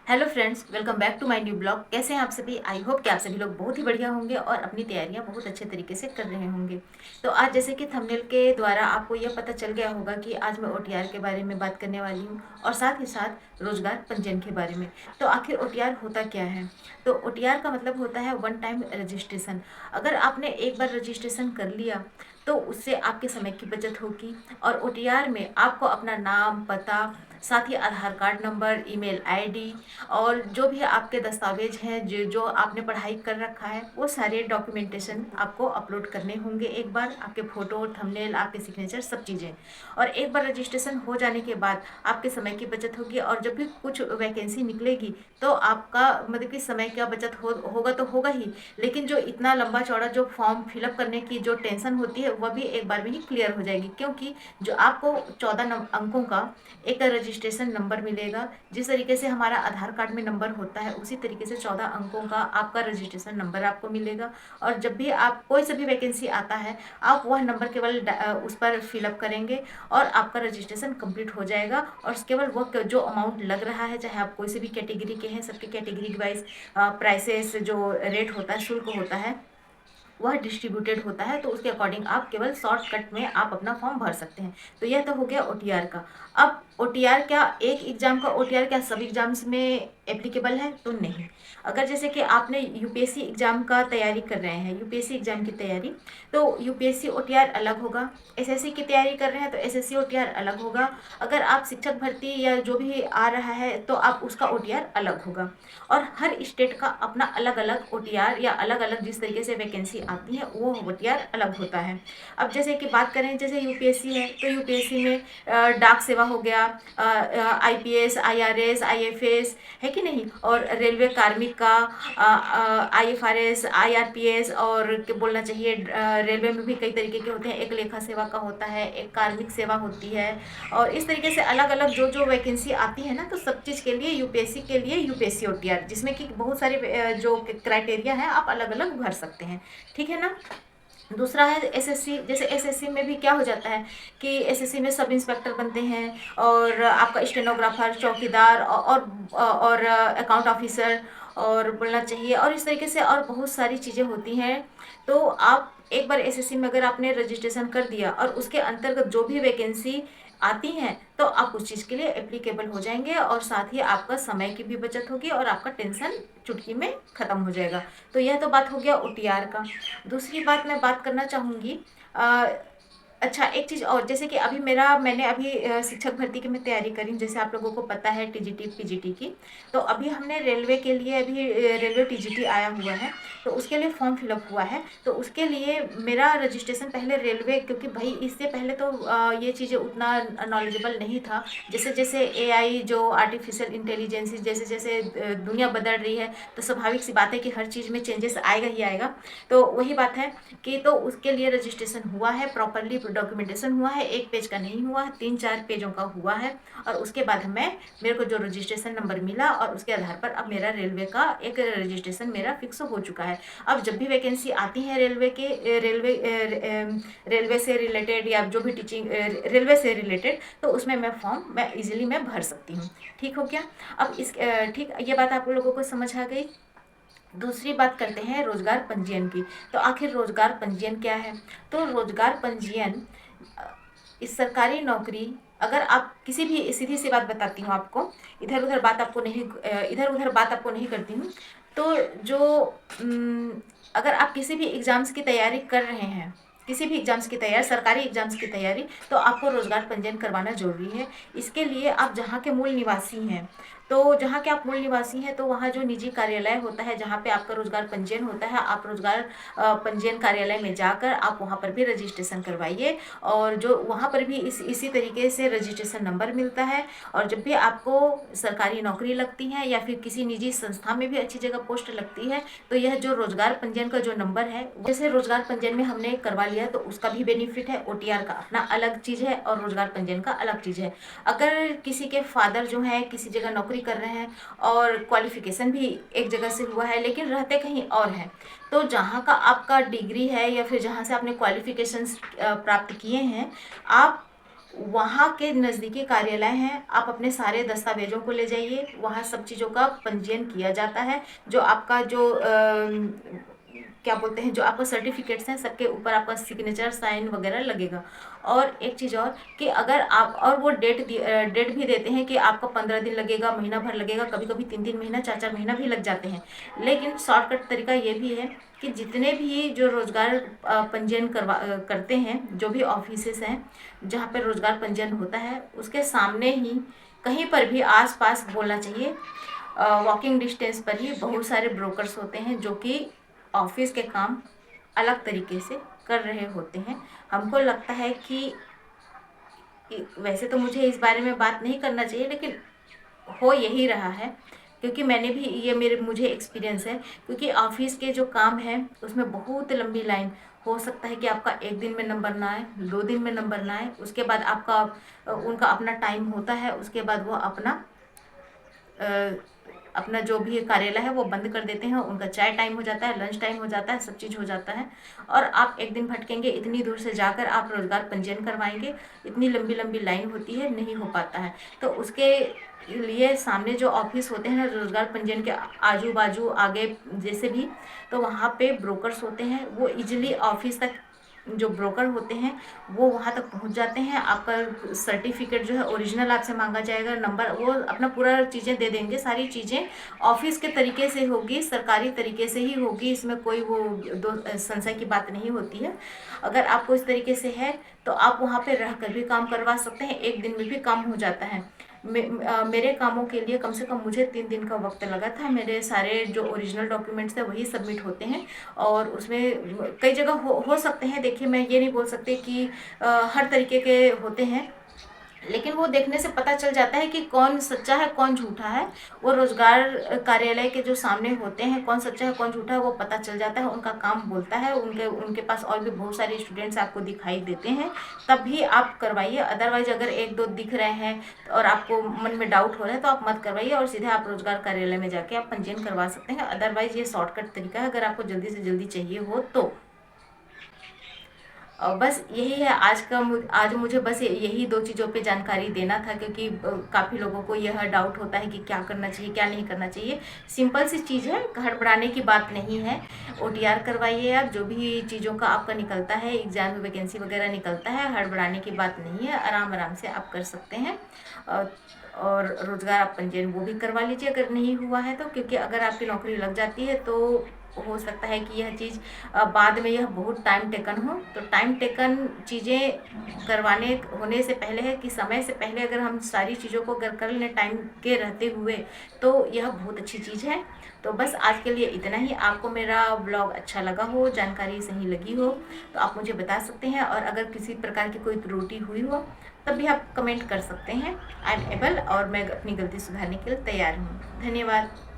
Hello friends, welcome back to my new blog. कैसे हैं आप सभी? आई होप कि आप सभी लोग बहुत ही बढ़िया होंगे और अपनी तैयारियां बहुत अच्छे तरीके से कर रहे होंगे। तो आज जैसे कि थंबनेल के द्वारा आपको यह पता चल गया होगा कि आज मैं ओटीआर के बारे में बात करने वाली हूं और साथ ही साथ रोजगार पंजीयन के बारे में। तो आखिर ओटीआर होता क्या है? तो ओटीआर का मतलब होता है वन टाइम रजिस्ट्रेशन। अगर आपने एक बार रजिस्ट्रेशन कर लिया तो उससे आपके समय की बचत होगी। और ओटीआर में आपको अपना नाम, पता, साथ ही आधार कार्ड नंबर, ईमेल आईडी और जो भी आपके दस्तावेज हैं, जो जो आपने पढ़ाई कर रखा है, वो सारे डॉक्यूमेंटेशन आपको अपलोड करने होंगे। एक बार आपके फ़ोटो, थंबनेल, आपके सिग्नेचर, सब चीज़ें। और एक बार रजिस्ट्रेशन हो जाने के बाद आपके समय की बचत होगी। और जब भी कुछ वैकेंसी निकलेगी तो आपका मतलब कि समय का बचत होगा तो होगा ही, लेकिन जो इतना लंबा चौड़ा जो फॉर्म फिलअप करने की जो टेंशन होती है वह भी एक बार में ही क्लियर हो जाएगी। क्योंकि जो आपको 14 अंकों का एक रजिस्ट्रेशन नंबर मिलेगा, जिस तरीके से हमारा आधार कार्ड में नंबर होता है उसी तरीके से 14 अंकों का आपका रजिस्ट्रेशन नंबर आपको मिलेगा। और जब भी आप कोई सा भी वैकेंसी आता है, आप वह नंबर केवल उस पर फिलअप करेंगे और आपका रजिस्ट्रेशन कंप्लीट हो जाएगा। और केवल वह जो अमाउंट लग रहा है, चाहे आप कोई से भी कैटेगरी के हैं, सबके कैटेगरी वाइज प्राइसेस जो रेट होता है, शुल्क होता है, वह डिस्ट्रीब्यूटेड होता है। तो उसके अकॉर्डिंग आप केवल शॉर्टकट में आप अपना फॉर्म भर सकते हैं। तो यह तो हो गया ओटीआर का। अब ओटीआर क्या एक एग्जाम का ओटीआर क्या सब एग्जाम्स में एप्लीकेबल है? तो नहीं। अगर जैसे कि आपने यूपीएससी एग्जाम का तैयारी कर रहे हैं, यूपीएससी एग्जाम की तैयारी, तो यूपीएससी ओटीआर अलग होगा। एसएससी की तैयारी कर रहे हैं तो एसएससी ओटीआर अलग होगा। अगर आप शिक्षक भर्ती या जो भी आ रहा है तो आप उसका ओटीआर अलग होगा। और हर स्टेट का अपना अलग अलग ओटीआर या अलग अलग जिस तरीके से वैकेंसी आती है वो ओटीआर अलग होता है। अब जैसे कि बात करें, जैसे यूपीएससी है तो यूपीएससी में डाक सेवा हो गया, आईपीएस, आईआरएस, आईएफएस, है कि नहीं, और रेलवे कार्मिक का, आईएफआरएस, आईआरपीएस, और क्या बोलना चाहिए, रेलवे में भी कई तरीके के होते हैं। एक लेखा सेवा का होता है, एक कार्मिक सेवा होती है। और इस तरीके से अलग अलग जो जो वैकेंसी आती है ना, तो सब चीज़ के लिए यूपीएससी के लिए यूपीएससी ओटीआर, जिसमें कि बहुत सारे जो क्राइटेरिया है आप अलग अलग भर सकते हैं। ठीक है ना। दूसरा है एसएससी। जैसे एसएससी में भी क्या हो जाता है कि एसएससी में सब इंस्पेक्टर बनते हैं, और आपका स्टेनोग्राफर, चौकीदार, और अकाउंट ऑफिसर, और बोलना चाहिए, और इस तरीके से और बहुत सारी चीज़ें होती हैं। तो आप एक बार एसएससी में अगर आपने रजिस्ट्रेशन कर दिया और उसके अंतर्गत जो भी वैकेंसी आती हैं तो आप उस चीज़ के लिए एप्लीकेबल हो जाएंगे। और साथ ही आपका समय की भी बचत होगी और आपका टेंशन चुटकी में ख़त्म हो जाएगा। तो यह तो बात हो गया ओटीआर का। दूसरी बात मैं बात करना चाहूँगी, अच्छा एक चीज़ और, जैसे कि मैंने अभी शिक्षक भर्ती की मैं तैयारी करी, जैसे आप लोगों को पता है टीजीटी पीजीटी की। तो अभी हमने रेलवे के लिए अभी रेलवे टीजीटी आया हुआ है, तो उसके लिए फॉर्म फिलअप हुआ है। तो उसके लिए मेरा रजिस्ट्रेशन पहले रेलवे, क्योंकि भाई इससे पहले तो ये चीज़ें उतना नॉलेजेबल नहीं था। जैसे जैसे एआई जो आर्टिफिशियल इंटेलिजेंस जैसे जैसे दुनिया बदल रही है, तो स्वाभाविक सी बात है कि हर चीज़ में चेंजेस आएगा ही आएगा। तो वही बात है कि तो उसके लिए रजिस्ट्रेशन हुआ है, प्रॉपरली डॉक्यूमेंटेशन हुआ है, एक पेज का नहीं हुआ है, 3-4 पेजों का हुआ है। और उसके बाद मेरे को जो रजिस्ट्रेशन नंबर मिला और उसके आधार पर अब मेरा रेलवे का एक रजिस्ट्रेशन मेरा फिक्स हो चुका है। अब जब भी वैकेंसी आती है रेलवे से रिलेटेड या जो भी टीचिंग रेलवे से रिलेटेड, तो उसमें मैं इजीली मैं भर सकती हूँ। ठीक हो गया। अब ठीक, ये बात आप लोगों को समझ आ गई। दूसरी बात करते हैं रोजगार पंजीयन की। तो आखिर रोजगार पंजीयन क्या है? तो रोजगार पंजीयन इस सरकारी नौकरी, अगर आप किसी भी, सीधी सी बात बताती हूँ आपको, इधर उधर बात आपको नहीं करती हूँ। तो जो अगर आप किसी भी एग्जाम्स की तैयारी कर रहे हैं, किसी भी एग्जाम्स की तैयारी, सरकारी एग्जाम्स की तैयारी, तो आपको रोजगार पंजीयन करवाना जरूरी है। इसके लिए आप जहाँ के मूल निवासी हैं, तो जहाँ के आप मूल निवासी हैं तो वहाँ जो निजी कार्यालय होता है जहाँ पे आपका रोजगार पंजीयन होता है, आप रोजगार पंजीयन कार्यालय में जाकर आप वहाँ पर भी रजिस्ट्रेशन करवाइए। और जो वहाँ पर भी इसी तरीके से रजिस्ट्रेशन नंबर मिलता है। और जब भी आपको सरकारी नौकरी लगती है या फिर किसी निजी संस्था में भी अच्छी जगह पोस्ट लगती है, तो यह जो रोजगार पंजीयन का जो नंबर है, जैसे रोजगार पंजीयन में हमने करवा लिया तो उसका भी बेनिफिट है। ओटीआर का अपना अलग चीज़ है और रोजगार पंजीयन का अलग चीज़ है। अगर किसी के फादर जो है किसी जगह नौकरी कर रहे हैं और क्वालिफिकेशन भी एक जगह से हुआ है लेकिन रहते कहीं और हैं, तो जहाँ का आपका डिग्री है या फिर जहाँ से आपने क्वालिफिकेशंस प्राप्त किए हैं, आप वहाँ के नज़दीकी कार्यालय हैं, आप अपने सारे दस्तावेज़ों को ले जाइए, वहाँ सब चीज़ों का पंजीयन किया जाता है। जो आपका जो क्या बोलते हैं, जो आपका सर्टिफिकेट्स हैं सबके ऊपर आपका सिग्नेचर साइन वगैरह लगेगा। और एक चीज़ और कि अगर आप, और वो डेट भी देते हैं कि आपका 15 दिन लगेगा, महीना भर लगेगा, कभी कभी 3-3 महीना 4-4 महीना भी लग जाते हैं। लेकिन शॉर्टकट तरीका ये भी है कि जितने भी जो रोज़गार पंजीयन करते हैं, जो भी ऑफिसेस हैं जहाँ पर रोज़गार पंजीयन होता है, उसके सामने ही कहीं पर भी आसपास बोलना चाहिए, वॉकिंग डिस्टेंस पर ही बहुत सारे ब्रोकर्स होते हैं जो कि ऑफिस के काम अलग तरीके से कर रहे होते हैं। हमको लगता है कि वैसे तो मुझे इस बारे में बात नहीं करना चाहिए, लेकिन हो यही रहा है, क्योंकि मैंने भी ये मुझे एक्सपीरियंस है। क्योंकि ऑफिस के जो काम है उसमें बहुत लंबी लाइन, हो सकता है कि आपका 1 दिन में नंबर ना आए, 2 दिन में नंबर ना आए, उसके बाद आपका उनका अपना टाइम होता है, उसके बाद वो अपना जो भी कार्यालय है वो बंद कर देते हैं, उनका चाय टाइम हो जाता है, लंच टाइम हो जाता है, सब चीज़ हो जाता है, और आप 1 दिन भटकेंगे, इतनी दूर से जाकर आप रोज़गार पंजीयन करवाएंगे, इतनी लंबी लंबी लाइन होती है, नहीं हो पाता है। तो उसके लिए सामने जो ऑफिस होते हैं ना रोज़गार पंजीयन के आजू बाजू आगे जैसे भी, तो वहाँ पे ब्रोकर्स होते हैं, वो इजीली ऑफिस तक, जो ब्रोकर होते हैं वो वहाँ तक पहुँच जाते हैं। आपका सर्टिफिकेट जो है ओरिजिनल आपसे मांगा जाएगा, नंबर, वो अपना पूरा चीज़ें दे देंगे, सारी चीज़ें ऑफिस के तरीके से होगी, सरकारी तरीके से ही होगी, इसमें कोई वो दो संशय की बात नहीं होती है। अगर आपको इस तरीके से है तो आप वहाँ पे रह कर भी काम करवा सकते हैं, 1 दिन में भी काम हो जाता है। मेरे कामों के लिए कम से कम मुझे 3 दिन का वक्त लगा था। मेरे सारे जो ओरिजिनल डॉक्यूमेंट्स थे वही सबमिट होते हैं, और उसमें कई जगह हो सकते हैं, देखिए मैं ये नहीं बोल सकती कि हर तरीके के होते हैं, लेकिन वो देखने से पता चल जाता है कि कौन सच्चा है कौन झूठा है। वो रोजगार कार्यालय के जो सामने होते हैं, कौन सच्चा है कौन झूठा है वो पता चल जाता है, उनका काम बोलता है, उनके उनके पास और भी बहुत सारे स्टूडेंट्स आपको दिखाई देते हैं, तब भी आप करवाइए। अदरवाइज अगर 1-2 दिख रहे हैं और आपको मन में डाउट हो रहा है तो आप मत करवाइए, और सीधे आप रोजगार कार्यालय में जाके आप पंजीयन करवा सकते हैं। अदरवाइज ये शॉर्टकट तरीका है अगर आपको जल्दी से जल्दी चाहिए हो तो। और बस यही है आज मुझे बस यही 2 चीज़ों पे जानकारी देना था, क्योंकि काफ़ी लोगों को यह डाउट होता है कि क्या करना चाहिए क्या नहीं करना चाहिए। सिंपल सी चीज़ है, हड़बड़ाने की बात नहीं है। ओटीआर करवाइए, आप जो भी चीज़ों का आपका निकलता है, एग्जाम में वैकेंसी वगैरह निकलता है, हड़बड़ाने की बात नहीं है, आराम आराम से आप कर सकते हैं। और रोज़गार आप पंजीयन वो भी करवा लीजिए अगर नहीं हुआ है तो, क्योंकि अगर आपकी नौकरी लग जाती है तो हो सकता है कि यह चीज़ बाद में यह बहुत टाइम टेकन हो। तो टाइम टेकन चीज़ें करवाने होने से पहले है कि समय से पहले अगर हम सारी चीज़ों को अगर कर लें टाइम के रहते हुए, तो यह बहुत अच्छी चीज़ है। तो बस आज के लिए इतना ही। आपको मेरा ब्लॉग अच्छा लगा हो, जानकारी सही लगी हो तो आप मुझे बता सकते हैं, और अगर किसी प्रकार की कोई त्रुटि हुई हो तब भी आप कमेंट कर सकते हैं। आई एम एबल, और मैं अपनी गलती सुधारने के लिए तैयार हूँ। धन्यवाद।